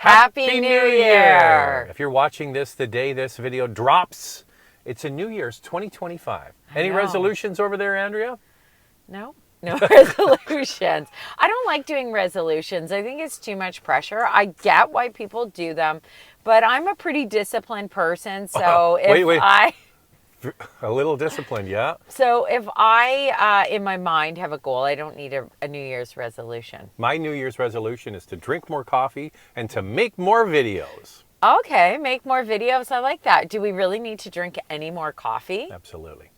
Happy New Year! If you're watching this the day this video drops, it's a New Year's 2025. Any resolutions over there, Andrea? No resolutions. I don't like doing resolutions. I think it's too much pressure. I get why people do them, but I'm a pretty disciplined person, so A little disciplined, yeah? So if I, in my mind, have a goal, I don't need a New Year's resolution. My New Year's resolution is to drink more coffee and to make more videos. Okay, make more videos. I like that. Do we really need to drink any more coffee? Absolutely.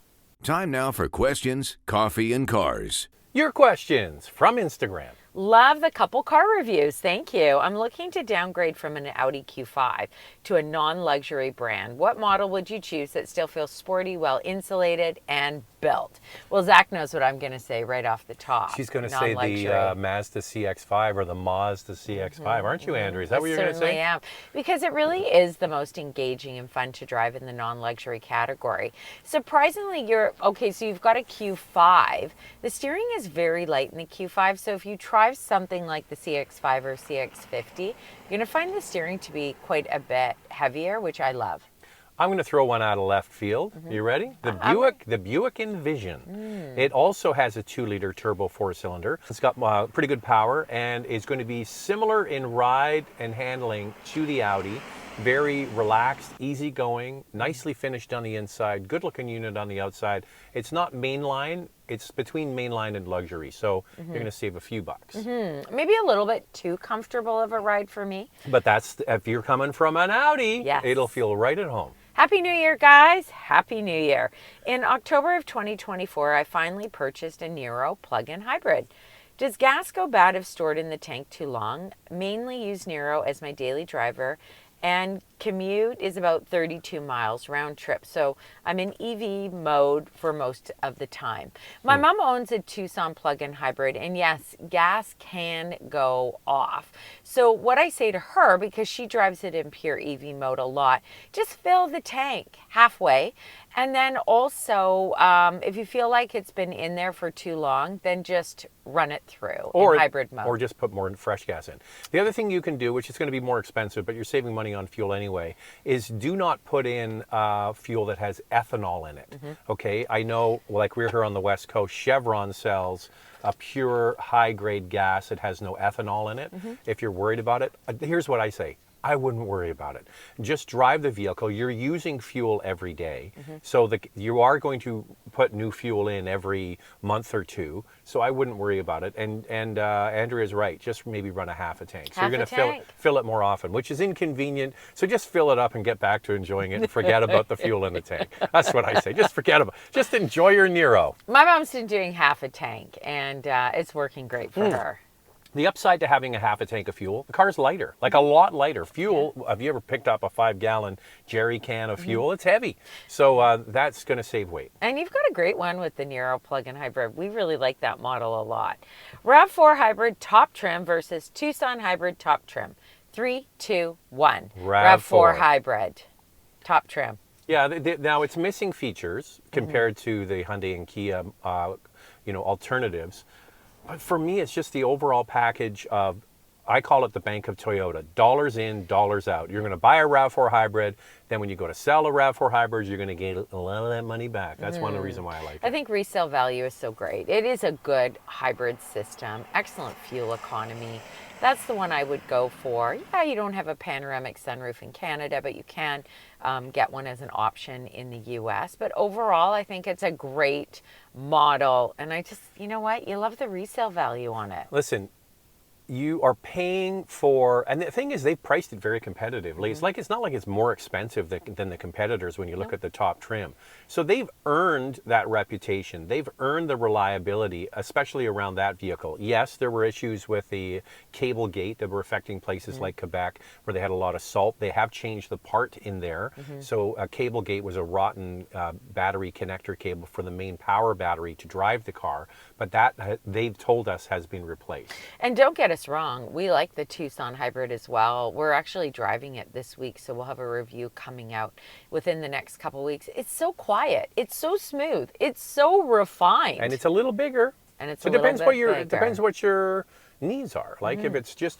Time now for questions, coffee, and cars. Your questions from Instagram. Love the couple car reviews. Thank you. I'm looking to downgrade from an Audi Q5 to a non-luxury brand. What model would you choose that still feels sporty, well insulated, and built? Well, Zach knows what I'm going to say right off the top. She's going to say the Mazda CX-5 or the Mazda CX-5, aren't you, Andrea? Is that what you're going to say? I certainly am, because it really is the most engaging and fun to drive in the non-luxury category. Surprisingly, so you've got a Q5. The steering is very light in the Q5, so if you drive something like the CX-5 or CX-50, you're going to find the steering to be quite a bit heavier, which I love. I'm going to throw one out of left field. You ready? The Buick Envision. It also has a 2-liter turbo 4-cylinder. It's got pretty good power and is going to be similar in ride and handling to the Audi. Very relaxed, easygoing, nicely finished on the inside, good-looking unit on the outside. It's not mainline. It's between mainline and luxury, so you're going to save a few bucks. Maybe a little bit too comfortable of a ride for me. But if you're coming from an Audi, it'll feel right at home. Happy New Year, guys. Happy New Year. In October of 2024, I finally purchased a Nero plug-in hybrid. Does gas go bad if stored in the tank too long? Mainly use Nero as my daily driver, and commute is about 32 miles round trip. So I'm in EV mode for most of the time. My mom owns a Tucson plug-in hybrid, and yes, gas can go off. So what I say to her, because she drives it in pure EV mode a lot, just fill the tank halfway. And then also, if you feel like it's been in there for too long, then just run it through in hybrid mode. Or just put more fresh gas in. The other thing you can do, which is going to be more expensive, but you're saving money on fuel anyway, is do not put in fuel that has ethanol in it. Okay, I know, like we're here on the West Coast, Chevron sells a pure high-grade gas that has no ethanol in it. If you're worried about it, here's what I say. I wouldn't worry about it. Just drive the vehicle. You're using fuel every day. So you are going to put new fuel in every month or two. So I wouldn't worry about it. And Andrea's right. Just maybe run a half a tank. So you're going to fill it more often, which is inconvenient. So just fill it up and get back to enjoying it and forget about the fuel in the tank. That's what I say. Just forget about it. Just enjoy your Nero. My mom's been doing half a tank, and it's working great for her. The upside to having a half a tank of fuel, the car's lighter, like a lot lighter. Fuel, have you ever picked up a 5-gallon jerry can of fuel? It's heavy. So that's going to save weight. And you've got a great one with the Nero plug-in hybrid. We really like that model a lot. RAV4 hybrid top trim versus Tucson hybrid top trim. 3, 2, 1. RAV4 hybrid top trim. Yeah, now it's missing features compared to the Hyundai and Kia, alternatives. But for me, it's just the overall package of, I call it the bank of Toyota. Dollars in, dollars out. You're going to buy a RAV4 hybrid. Then when you go to sell a RAV4 hybrid, you're going to get a lot of that money back. That's one of the reasons why I like it. I think resale value is so great. It is a good hybrid system. Excellent fuel economy. That's the one I would go for. Yeah, you don't have a panoramic sunroof in Canada, but you can get one as an option in the U.S. But overall, I think it's a great model. And I just, you know what? You love the resale value on it. Listen, you are paying for, and the thing is, they've priced it very competitively. It's not like it's more expensive than the competitors when you look at the top trim. So they've earned that reputation. They've earned the reliability, especially around that vehicle. Yes, there were issues with the cable gate that were affecting places like Quebec, where they had a lot of salt. They have changed the part in there. So a cable gate was a rotten battery connector cable for the main power battery to drive the car. But that, they've told us, has been replaced. And don't get us wrong, we like the Tucson hybrid as well. We're actually driving it this week, so we'll have a review coming out within the next couple weeks. It's so quiet, it's so smooth, it's so refined, and it's a little bigger. And it's a little bit bigger. It depends what your needs are. Like if it's just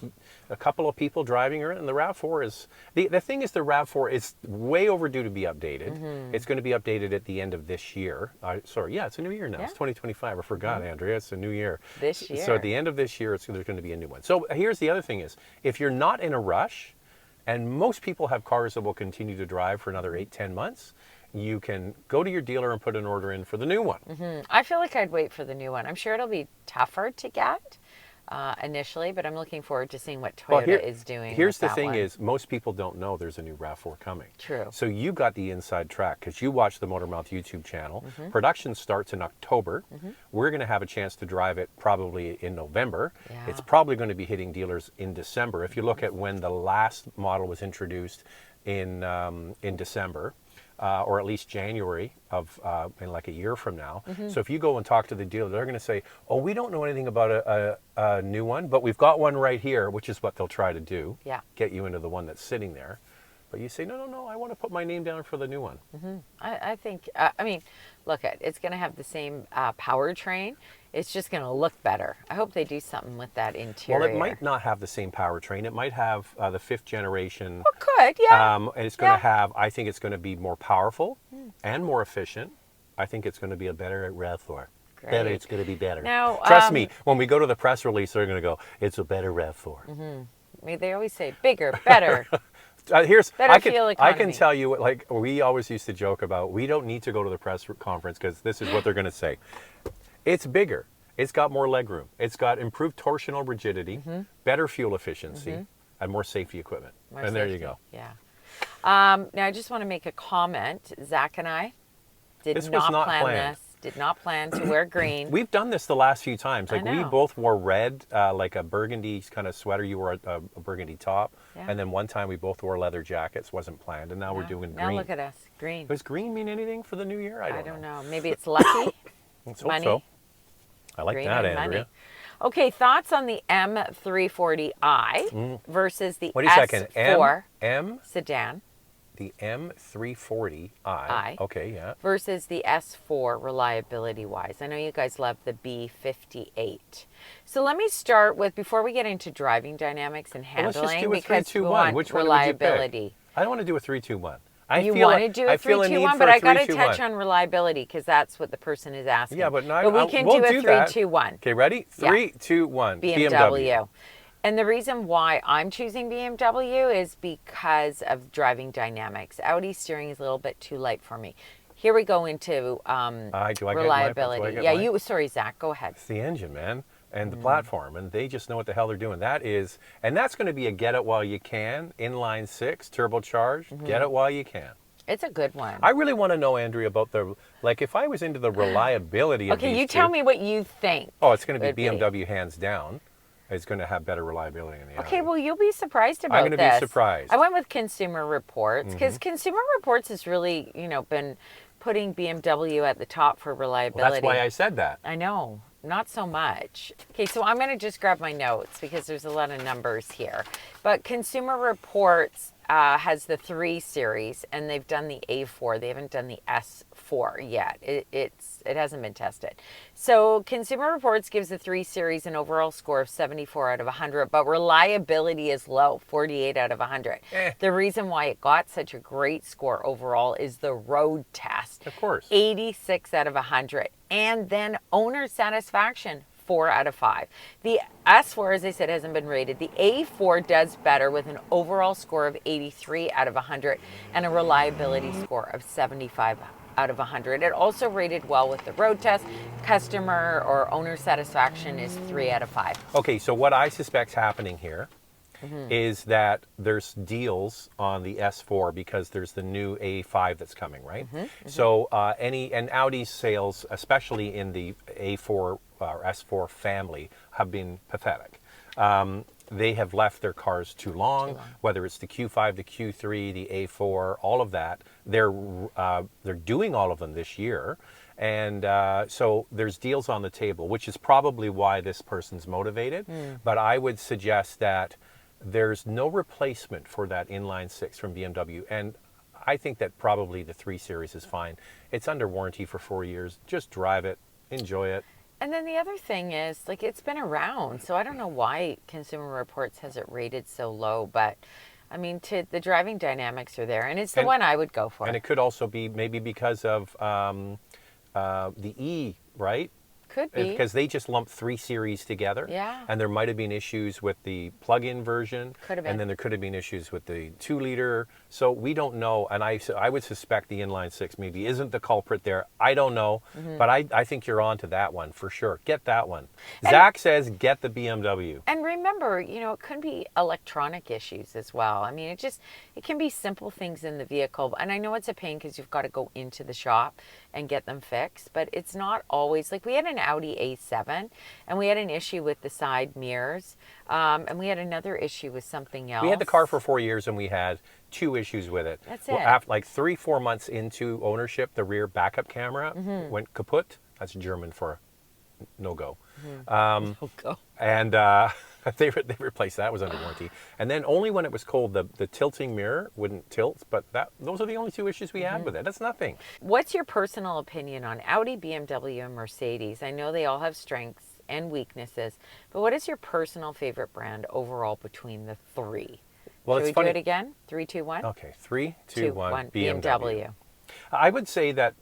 a couple of people driving around, and the RAV4 is, the thing is the RAV4 is way overdue to be updated. It's going to be updated at the end of this year. Sorry, yeah, it's a new year now. Yeah. It's 2025. I forgot, Andrea. It's a new year. This year. So at the end of this year, there's going to be a new one. So here's the other thing is, if you're not in a rush, and most people have cars that will continue to drive for another 8-10 months, you can go to your dealer and put an order in for the new one. I feel like I'd wait for the new one. I'm sure it'll be tougher to get initially, but I'm looking forward to seeing what Toyota is doing. Here's with the that thing one. is, most people don't know there's a new RAV4 coming. True. So you got the inside track because you watch the Motormouth YouTube channel. Production starts in October. We're going to have a chance to drive it probably in November. Yeah. It's probably going to be hitting dealers in December. If you look at when the last model was introduced in December, or at least January of in like a year from now. So if you go and talk to the dealer, they're going to say, "Oh, we don't know anything about a new one, but we've got one right here," which is what they'll try to do. Yeah. Get you into the one that's sitting there. But you say, no, I want to put my name down for the new one. I think, I mean, look, it's going to have the same powertrain. It's just going to look better. I hope they do something with that interior. Well, it might not have the same powertrain. It might have the 5th generation. Oh, could, yeah. And it's going to have, I think it's going to be more powerful and more efficient. I think it's going to be a better RAV4. Great. Better, it's going to be better. Now, trust me, when we go to the press release, they're going to go, "It's a better RAV4. I mean, they always say bigger, better. Better I fuel can economy. tell you, like we always used to joke about, we don't need to go to the press conference because this is what they're going to say. It's bigger. It's got more legroom. It's got improved torsional rigidity, better fuel efficiency, and more safety equipment. More there you safety, go. Yeah. Now, I just want to make a comment. Zach and I did This was not not plan planned. this. Did not plan to wear green. We've done this the last few times. Like we know. both wore red, like a burgundy kind of sweater. You wore a burgundy top. Yeah. And then one time we both wore leather jackets. Wasn't planned. And now we're doing green. Now look at us, green. Does green mean anything for the new year? I don't know. Maybe it's lucky. Let's hope Money. so. I like Green that, and Andrea. money. Okay, thoughts on the M340i versus the Wait a second. S4 M? sedan The M340i. I. Okay, yeah. versus the S4 reliability-wise. I know you guys love the B58. So let me start with, before we get into driving dynamics and Well, let's handling, just do a because 3, 2, we 1. want Which one would you pick? reliability. I don't want to do a 3, 2, 1. You want to do a 3-2-1, but I got to touch on reliability because that's what the person is asking. Yeah, but we can we'll do a that. 3-2-1. Okay, ready? 3, 2, 1. BMW. And the reason why I'm choosing BMW is because of driving dynamics. Audi steering is a little bit too light for me. Here we go into reliability. Sorry, Zach, go ahead. It's the engine, man, and the platform, and they just know what the hell they're doing. That's going to be a get it while you can, inline 6, turbocharged, get it while you can. It's a good one. I really want to know, Andrea, about if I was into the reliability of these you tell me what you think. Oh, it's going to be BMW hands down. It's going to have better reliability in the Okay, Audi. well, you'll be surprised about this. I'm going to be surprised. I went with Consumer Reports because Consumer Reports has really, been putting BMW at the top for reliability. Well, that's why I said that. I know. Not so much. Okay, so I'm going to just grab my notes because there's a lot of numbers here. But Consumer Reports has the 3 Series, and they've done the A4. They haven't done the S4 yet. It hasn't been tested. So Consumer Reports gives the 3 Series an overall score of 74 out of 100, but reliability is low, 48 out of 100. The reason why it got such a great score overall is the road test. Of course. 86 out of 100. And then owner satisfaction, 4 out of 5. The S4, as I said, hasn't been rated. The A4 does better with an overall score of 83 out of 100 and a reliability score of 75 out of 100. It also rated well with the road test. Customer or owner satisfaction is 3 out of 5. Okay, so what I suspect's happening here is that there's deals on the S4 because there's the new A5 that's coming, right? So and Audi's sales, especially in the A4 or S4 family, have been pathetic. They have left their cars too long, whether it's the Q5, the Q3, the A4, all of that. They're doing all of them this year. And so there's deals on the table, which is probably why this person's motivated. But I would suggest that there's no replacement for that inline 6 from BMW. And I think that probably the 3 Series is fine. It's under warranty for 4 years. Just drive it, enjoy it. And then the other thing is, like, it's been around, so I don't know why Consumer Reports has it rated so low, but I mean, the driving dynamics are there, and it's the one I would go for. And it could also be maybe because of the E, right? Could be. Because they just lumped 3 series together. Yeah. And there might have been issues with the plug-in version. Could have been. And then there could have been issues with the 2-liter. So we don't know. And I would suspect the inline 6 maybe isn't the culprit there. I don't know. But I think you're on to that one for sure. Get that one. Zach says get the BMW. And remember, you know, it could be electronic issues as well. I mean, it can be simple things in the vehicle. And I know it's a pain because you've got to go into the shop and get them fixed, but it's not always. Like, we had an Audi A7 and we had an issue with the side mirrors, and we had another issue with something else. We had the car for 4 years and we had 2 issues with it. That's it. After like 3-4 months into ownership, the rear backup camera went kaput. That's German for no go. No go. And they replaced that. It was under warranty. And then only when it was cold, the tilting mirror wouldn't tilt. But those are the only 2 issues we had with it. That's nothing. What's your personal opinion on Audi, BMW, and Mercedes? I know they all have strengths and weaknesses, but what is your personal favorite brand overall between the 3? Well, Should it's we funny. do it again? 3, 2, 1? Okay, 3, 2, 1. BMW. BMW. I would say that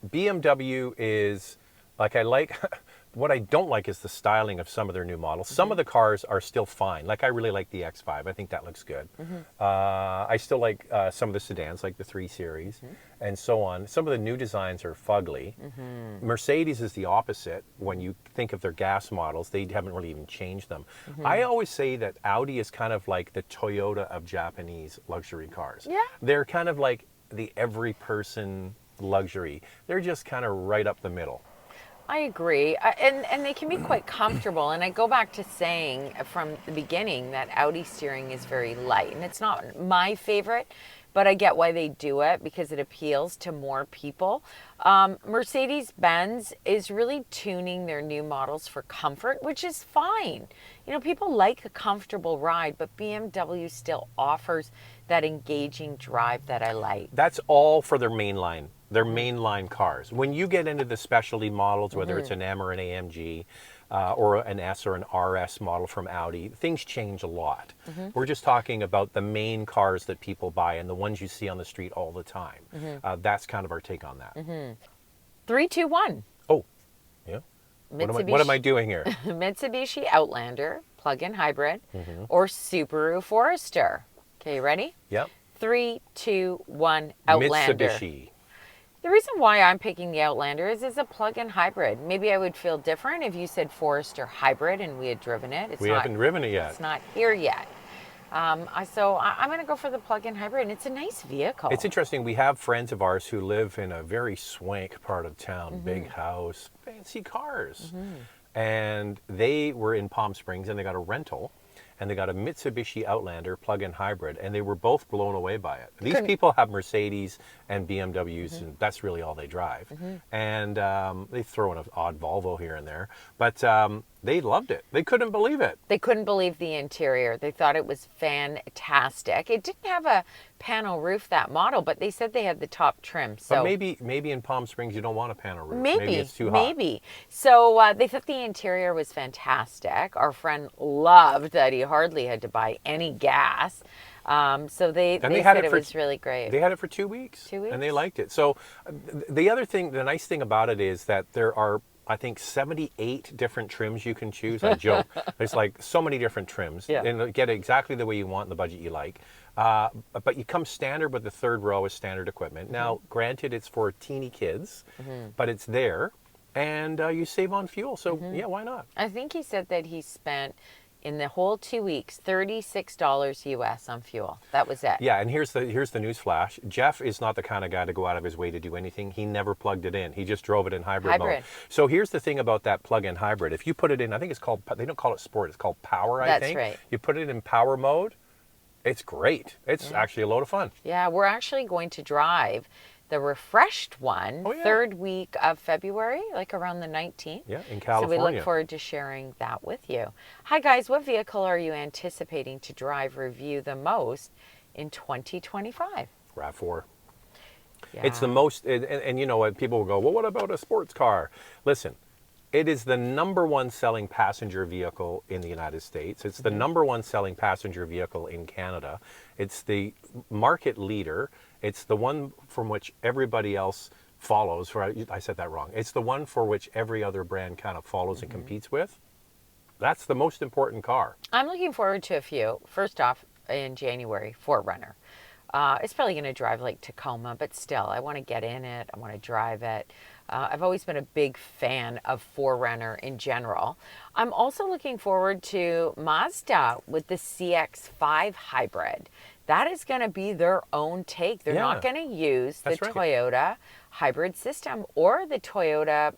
BMW is like what I don't like is the styling of some of their new models. Some of the cars are still fine. Like, I really like the X5. I think that looks good. I still like some of the sedans, like the 3 Series, and so on. Some of the new designs are fugly. Mercedes is the opposite. When you think of their gas models, they haven't really even changed them. I always say that Audi is kind of like the Toyota of Japanese luxury cars. Yeah. They're kind of like the every person luxury. They're just kind of right up the middle. I agree. And they can be quite comfortable. And I go back to saying from the beginning that Audi steering is very light. And it's not my favorite, but I get why they do it because it appeals to more people. Mercedes-Benz is really tuning their new models for comfort, which is fine. You know, people like a comfortable ride, but BMW still offers that engaging drive that I like. That's all for their mainline cars. When you get into the specialty models, whether it's an M or an AMG, or an S or an RS model from Audi, things change a lot. We're just talking about the main cars that people buy and the ones you see on the street all the time. That's kind of our take on that. 3, 2, 1. Oh, yeah. What am I doing here? Mitsubishi Outlander, plug-in hybrid, or Subaru Forester. Okay, you ready? Yep. 3, 2, 1, Outlander. Mitsubishi. The reason why I'm picking the Outlander is it's a plug-in hybrid. Maybe I would feel different if you said Forester hybrid and we had driven it. We haven't driven it yet. It's not here yet. So I'm going to go for the plug-in hybrid, and it's a nice vehicle. It's interesting. We have friends of ours who live in a very swank part of town, big house, fancy cars. And they were in Palm Springs, and they got a rental. And they got a Mitsubishi Outlander plug-in hybrid, and they were both blown away by it. These people have Mercedes and BMWs, and that's really all they drive. And they throw in an odd Volvo here and there, but they loved it. They couldn't believe it. They couldn't believe the interior. They thought it was fantastic. It didn't have a panel roof, that model, but they said they had the top trim. So but maybe in Palm Springs you don't want a panel roof. Maybe it's too hot. Maybe. So they thought the interior was fantastic. Our friend loved that he hardly had to buy any gas. So they said it was really great. They had it for 2 weeks. 2 weeks. And they liked it. So the other thing, the nice thing about it is that there are, I think, 78 different trims you can choose. I joke. There's like so many different trims. Yeah. And get it exactly the way you want in the budget you like. But you come standard with the third row as standard equipment. Now, granted, it's for teeny kids, but it's there. And you save on fuel. So, yeah, why not? I think he said that he spent, in the whole 2 weeks, $36 US on fuel. That was it. Yeah, and here's the news flash. Jeff is not the kind of guy to go out of his way to do anything. He never plugged it in. He just drove it in hybrid mode. So here's the thing about that plug-in hybrid. If you put it in, I think it's called, they don't call it sport, it's called power, I think. That's right. You put it in power mode, it's great. It's actually a load of fun. Yeah, we're actually going to drive the refreshed one, third week of February, like around the 19th. Yeah, in California. So we look forward to sharing that with you. Hi guys, what vehicle are you anticipating to drive review the most in 2025? RAV4. It's the Yeah. most, and you know what, people will go, well, what about a sports car? Listen, it is the number one selling passenger vehicle in the United States. It's the number one selling passenger vehicle in Canada. It's the market leader. It's the one from which everybody else follows. I said that wrong. It's the one for which every other brand kind of follows and competes with. That's the most important car. I'm looking forward to a few. First off, in January, 4Runner. It's probably going to drive like Tacoma, but still, I want to get in it. I want to drive it. I've always been a big fan of 4Runner in general. I'm also looking forward to Mazda with the CX-5 hybrid. That is going to be their own take. They're not going to use the Toyota hybrid system or the Toyota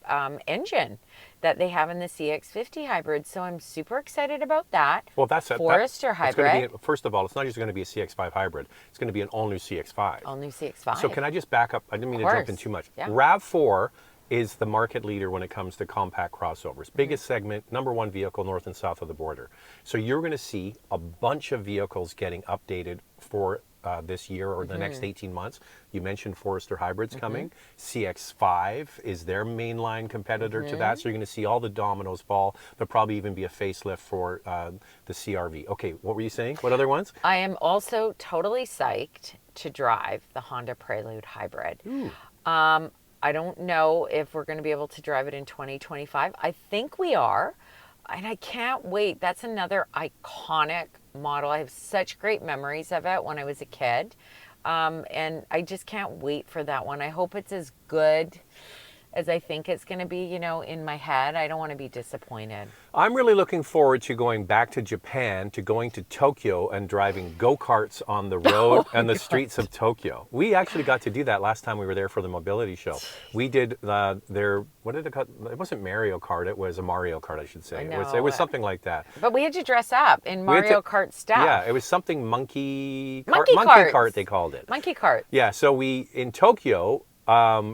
engine that they have in the CX-50 hybrid. So I'm super excited about that. Well, that's it. Forester hybrid. First of all, it's not just going to be a CX-5 hybrid. It's going to be an all-new CX-5. All new CX-5. So can I just back up? I didn't mean to jump in too much. Yeah. RAV4 is the market leader when it comes to compact crossovers. Biggest segment, number one vehicle north and south of the border. So you're going to see a bunch of vehicles getting updated for this year or the next 18 months. You mentioned Forester hybrids coming. CX-5 is their mainline competitor to that. So you're going to see all the dominoes fall. There'll probably even be a facelift for the CRV. Okay, what were you saying? What other ones? I am also totally psyched to drive the Honda Prelude hybrid. I don't know if we're going to be able to drive it in 2025. I think we are, and I can't wait. That's another iconic model. I have such great memories of it when I was a kid, and I just can't wait for that one. I hope it's as good as I think it's going to be, you know, in my head. I don't want to be disappointed. I'm really looking forward to going back to Japan, to going to Tokyo and driving go-karts on the road and the streets of Tokyo. We actually got to do that last time we were there for the mobility show. We did their, what did it call? It wasn't Mario Kart, it was a Mario Kart, I should say. It was something like that. But we had to dress up in Mario Kart stuff. Yeah, it was something monkey carts. Kart, they called it. Monkey Kart. Yeah, so in Tokyo,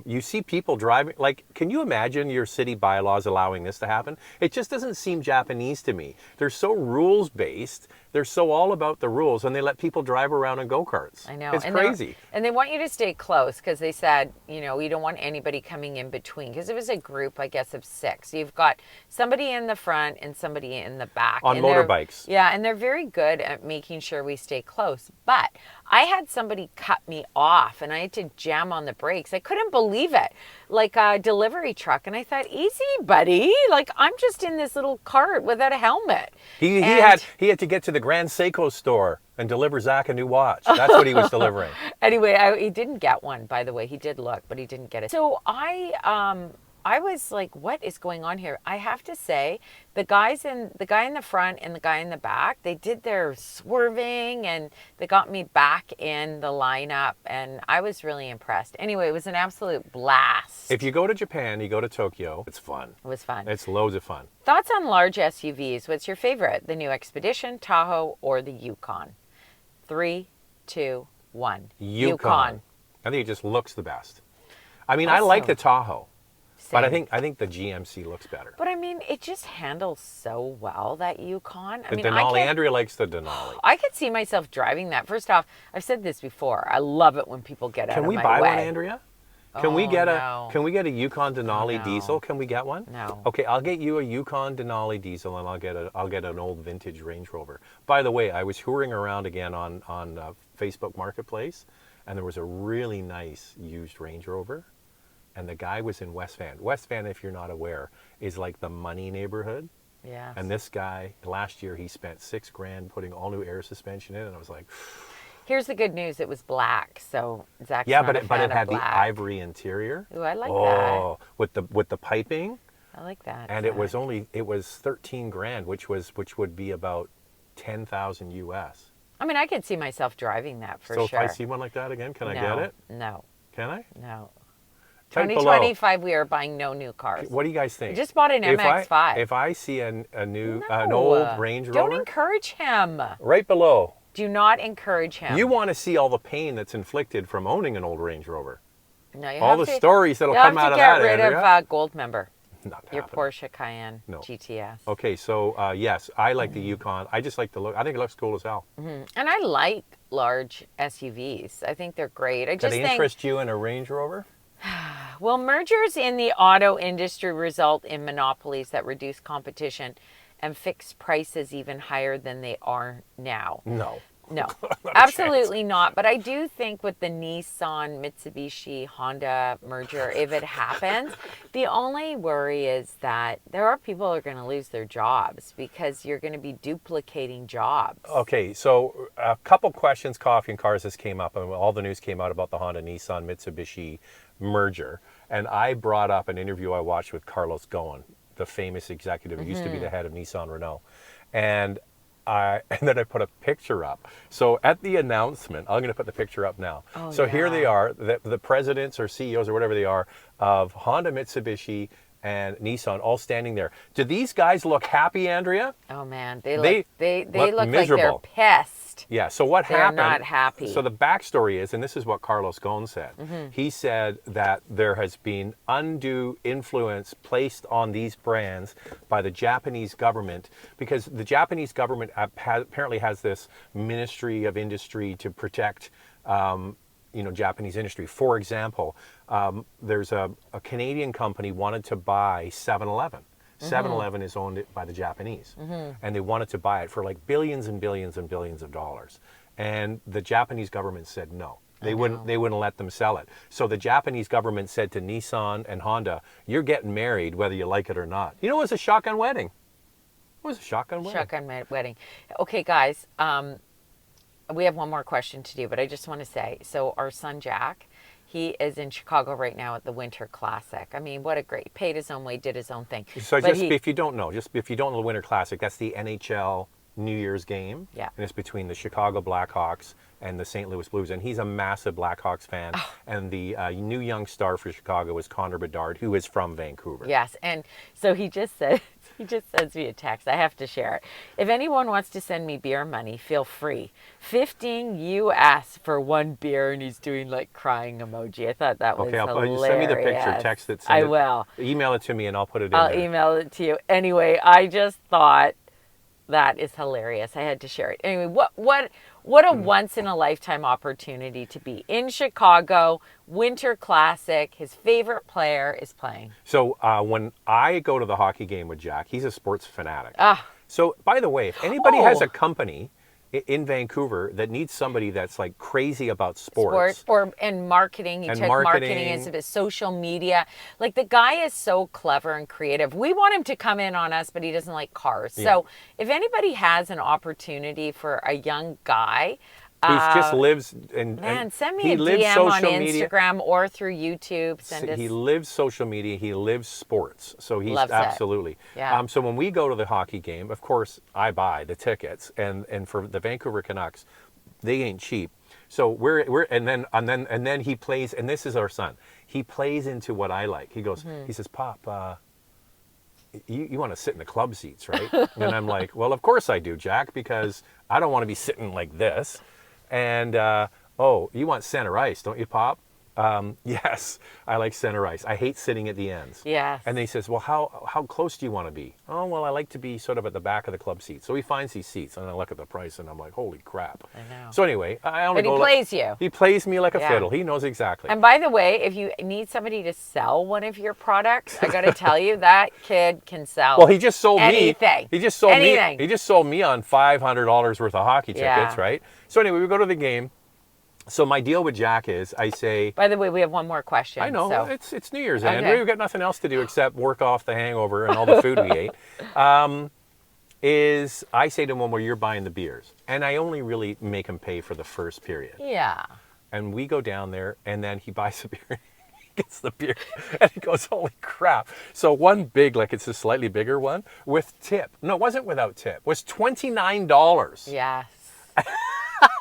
you see people driving, like, can you imagine your city bylaws allowing this to happen? It just doesn't seem Japanese to me. They're so rules-based. They're so all about the rules, and they let people drive around in go-karts. I know. It's crazy. And they want you to stay close because they said, you know, you don't want anybody coming in between because it was a group, I guess, of 6. You've got somebody in the front and somebody in the back. On motorbikes. Yeah, and they're very good at making sure we stay close. But I had somebody cut me off, and I had to jam on the brakes. I couldn't believe it. Like a delivery truck. And I thought, easy, buddy. Like, I'm just in this little cart without a helmet. He had to get to the Grand Seiko store and deliver Zach a new watch. That's what he was delivering. Anyway, he didn't get one, by the way. He did look, but he didn't get it. So I was like, what is going on here? I have to say, the guy in the front and the guy in the back, they did their swerving and they got me back in the lineup, and I was really impressed. Anyway, it was an absolute blast. If you go to Japan, you go to Tokyo, it's fun. It was fun. It's loads of fun. Thoughts on large SUVs? What's your favorite? The new Expedition, Tahoe, or the Yukon? 3, 2, 1. Yukon. I think it just looks the best. I mean, I like the Tahoe. Same. But I think the GMC looks better. But I mean, it just handles so well, that Yukon. The Denali. Andrea likes the Denali. I could see myself driving that. First off, I've said this before. I love it when people get out of my way. Can we buy one, Andrea? Can we get no. a Yukon Denali No. diesel? Can we get one? No. Okay, I'll get you a Yukon Denali diesel, and I'll get an old vintage Range Rover. By the way, I was touring around again on Facebook Marketplace, and there was a really nice used Range Rover. And the guy was in West Van. West Van, if you're not aware, is like the money neighborhood. Yeah. And this guy, last year, he spent $6,000 putting all new air suspension in, and I was like, Here's the good news. It was black, so Zach's yeah, not but a it fan had of black. the ivory interior. Ooh, I like Oh, with the piping, that. I like that. and it was $13,000, which would be about 10,000 US. I mean, I could see myself driving that for So sure. if I see one like that again, can I get it? No. Can I? No. Type below. 2025, we are buying no new cars. What do you guys think? We just bought an MX-5. If I see an old Range Rover, Don't encourage him. right below. Do not encourage him. You want to see all the pain that's inflicted from owning an old Range Rover. No, you All have the to, stories that'll you come have out to of get that, rid Andrea. of Gold Member. Not Your happening. Porsche Cayenne No. GTS. Okay, so yes, I like the Yukon. I just like the look. I think it looks cool as hell. And I like large SUVs. I think they're great. I Did just they think, interest you in a Range Rover? will mergers in the auto industry result in monopolies that reduce competition and fix prices even higher than they are now? No. No, Not a absolutely not. But I do think with the Nissan, Mitsubishi, Honda merger, if it happens, the only worry is that there are people who are going to lose their jobs because you're going to be duplicating jobs. Okay, so a couple questions, Coffee and Cars, this came up, and all the news came out about the Honda, Nissan, Mitsubishi merger. And I brought up an interview I watched with Carlos Ghosn, the famous executive who used to be the head of Nissan Renault. And then I put a picture up. So at the announcement, I'm going to put the picture up now. Oh, so here yeah. they are, the presidents or CEOs or whatever they are of Honda, Mitsubishi, and Nissan all standing there. Do these guys look happy, Andrea? Oh man, they They look they look look miserable. like they're pissed. Yeah, so what They're happened? not happy. So the backstory is, and this is what Carlos Ghosn said, he said that there has been undue influence placed on these brands by the Japanese government because the Japanese government apparently has this Ministry of Industry to protect Japanese industry. For example, there's a Canadian company wanted to buy 7-Eleven. 7-Eleven is owned by the Japanese, and they wanted to buy it for like billions and billions and billions of dollars. And the Japanese government said no. They wouldn't let them sell it. So the Japanese government said to Nissan and Honda, "You're getting married whether you like it or not." You know, it was a shotgun wedding. It was a shotgun wedding. Shotgun wedding. Okay, guys, we have one more question to do, but I just want to say, so our son Jack, he is in Chicago right now at the Winter Classic. I mean, what a great, paid his own way, did his own thing. So if you don't know the Winter Classic, that's the NHL New Year's game. Yeah. And it's between the Chicago Blackhawks and the St. Louis Blues. And he's a massive Blackhawks fan. Oh. And the new young star for Chicago is Connor Bedard, who is from Vancouver. Yes, and so he just sends me a text. I have to share it. If anyone wants to send me beer money, feel free. 15 US for one beer, and he's doing like crying emoji. I thought that was hilarious. Send me the picture, text it. I will. Email it to me and I'll put it in I'll there. email it to you. Anyway, I just thought that is hilarious. I had to share it. Anyway, what a once in a lifetime opportunity to be in Chicago, Winter Classic. His favorite player is playing. So when I go to the hockey game with Jack, he's a sports fanatic. Ah. So by the way, if anybody has a company in Vancouver that needs somebody that's like crazy about sports and marketing. He took marketing as a social media. Like the guy is so clever and creative. We want him to come in on us, but he doesn't like cars. Yeah. So if anybody has an opportunity for a young guy, who just lives send me he a lives DM on social media. Instagram or through YouTube. He lives social media. He lives sports. So he's Loves it. absolutely. Yeah. So when we go to the hockey game, of course, I buy the tickets, and for the Vancouver Canucks, they ain't cheap. So and then he plays, and this is our son. He plays into what I like. He goes, he says, "Pop, you want to sit in the club seats, right?" And I'm like, "Well, of course I do, Jack, because I don't want to be sitting like this." And, you want center ice, don't you, Pop? Yes, I like center ice. I hate sitting at the ends. Yes. And then he says, "Well, how close do you want to be?" "Oh, well, I like to be sort of at the back of the club seat." So he finds these seats, and I look at the price, and I'm like, holy crap. I know. So anyway, But he plays you. He plays me like a Yeah. fiddle. He knows exactly. And by the way, if you need somebody to sell one of your products, I got to tell you, that kid can sell. Well, he just sold anything. me. He just sold Anything. me. He just sold me on $500 worth of hockey tickets, Yeah. right? So anyway, we go to the game. So my deal with Jack is, I say, by the way, we have one more question. I know, so. it's New Year's, Okay. Andrew. We've got nothing else to do except work off the hangover and all the food we ate. I say to him, "Well, you're buying the beers." And I only really make him pay for the first period. Yeah. And we go down there, and then he buys the beer. He gets the beer, and he goes, "Holy crap." So one big, like it's a slightly bigger one, with tip. No, it wasn't without tip. It was $29. Yes.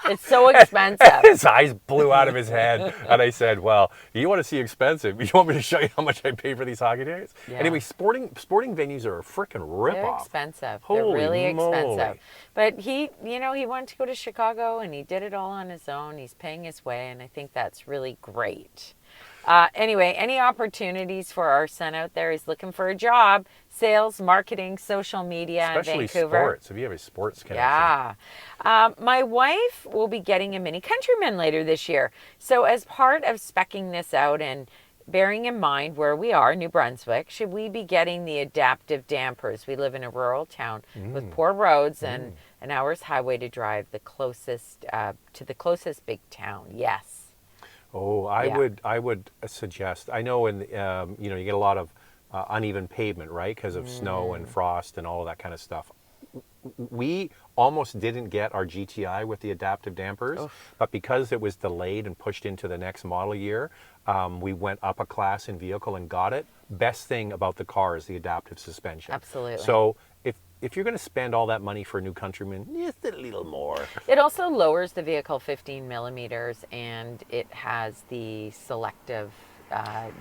It's so expensive. His eyes blew out of his head. And I said, "Well, you want to see expensive? You want me to show you how much I pay for these hockey tickets?" Yeah. Anyway, sporting venues are a freaking They're ripoff. expensive. Holy They're really moly. expensive. But he wanted to go to Chicago, and he did it all on his own. He's paying his way, and I think that's really great. Anyway, any opportunities for our son out there? He's looking for a job, sales, marketing, social media in Especially Vancouver. sports, if you have a sports connection. Yeah. My wife will be getting a Mini Countryman later this year. So as part of speccing this out and bearing in mind where we are, New Brunswick, should we be getting the adaptive dampers? We live in a rural town with poor roads and an hour's highway to drive the closest to the closest big town. Yes. Oh, I would suggest. I know you get a lot of uneven pavement, right, because of snow and frost and all of that kind of stuff. We almost didn't get our GTI with the adaptive dampers, but because it was delayed and pushed into the next model year, we went up a class in vehicle and got it. Best thing about the car is the adaptive suspension. Absolutely. So if you're going to spend all that money for a new Countryman, just a little more. It also lowers the vehicle 15 millimeters, and it has the selective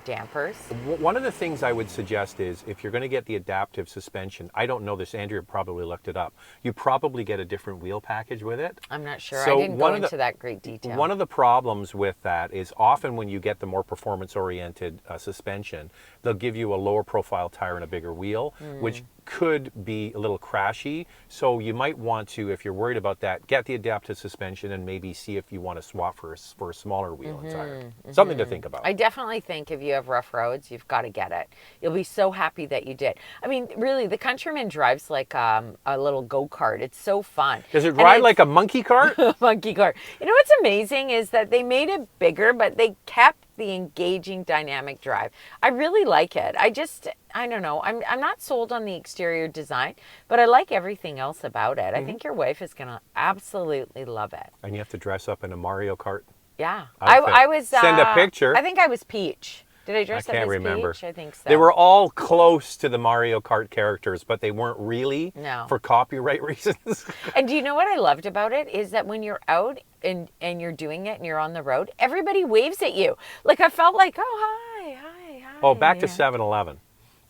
dampers. One of the things I would suggest is if you're going to get the adaptive suspension, I don't know this, Andrea probably looked it up, you probably get a different wheel package with it. I'm not sure. So I didn't go into that great detail. One of the problems with that is often when you get the more performance-oriented suspension, they'll give you a lower profile tire and a bigger wheel, which could be a little crashy. So you might want to, if you're worried about that, get the adaptive suspension and maybe see if you want to swap for a smaller wheel and tire. Something to think about. I definitely think if you have rough roads, you've got to get it. You'll be so happy that you did. I mean, really, the Countryman drives like a little go-kart. It's so fun. Does it ride like a monkey cart? Monkey cart. You know what's amazing is that they made it bigger, but they kept the engaging dynamic drive. I really like it. I don't know. I'm not sold on the exterior design, but I like everything else about it. I think your wife is going to absolutely love it. And you have to dress up in a Mario Kart. Yeah. outfit. I was Send a picture. I think I was Peach. Did I dress up as can't remember. Peach? I think so. They were all close to the Mario Kart characters, but they weren't really for copyright reasons. And do you know what I loved about it is that when you're out and you're doing it and you're on the road, everybody waves at you. Like I felt like, oh, hi. Oh, back to 7-Eleven.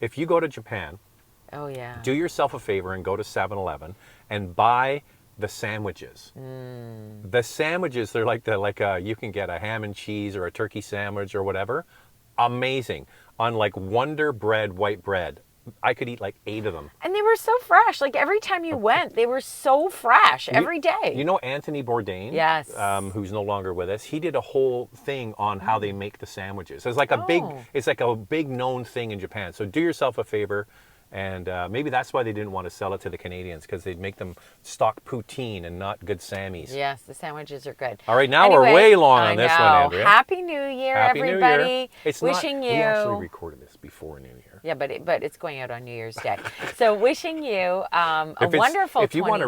If you go to Japan, oh yeah, do yourself a favor and go to 7-Eleven and buy the sandwiches. The sandwiches, they're you can get a ham and cheese or a turkey sandwich or whatever. Amazing. On like Wonder Bread white bread. I could eat like 8 of them. And they were so fresh. Like every time you went, they were so fresh every day. You know Anthony Bourdain? Yes. Who's no longer with us. He did a whole thing on how they make the sandwiches. It's like a big known thing in Japan. So do yourself a favor. And maybe that's why they didn't want to sell it to the Canadians, because they'd make them stock poutine and not good Sammys. Yes, the sandwiches are good. All right, now we're way long on this one, Andrea. Happy New Year, Happy everybody. New Year. It's wishing you. We actually recorded this before New Year. Yeah, but it's going out on New Year's Day. So wishing you a wonderful. If you want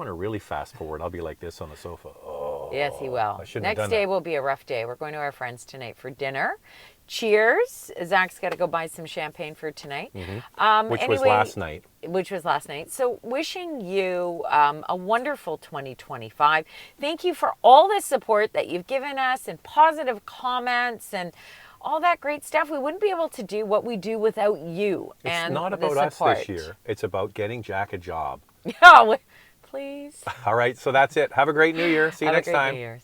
to really fast forward, I'll be like this on the sofa. Oh, yes, he will. Next day that. will be a rough day. We're going to our friends tonight for dinner. Cheers. Zach's got to go buy some champagne for tonight. Which was last night. Which was last night. So wishing you a wonderful 2025. Thank you for all the support that you've given us and positive comments and all that great stuff. We wouldn't be able to do what we do without you. It's not about us this year. It's about getting Jack a job. Yeah, please. All right, so that's it. Have a great New Year. See you next time. New Year's.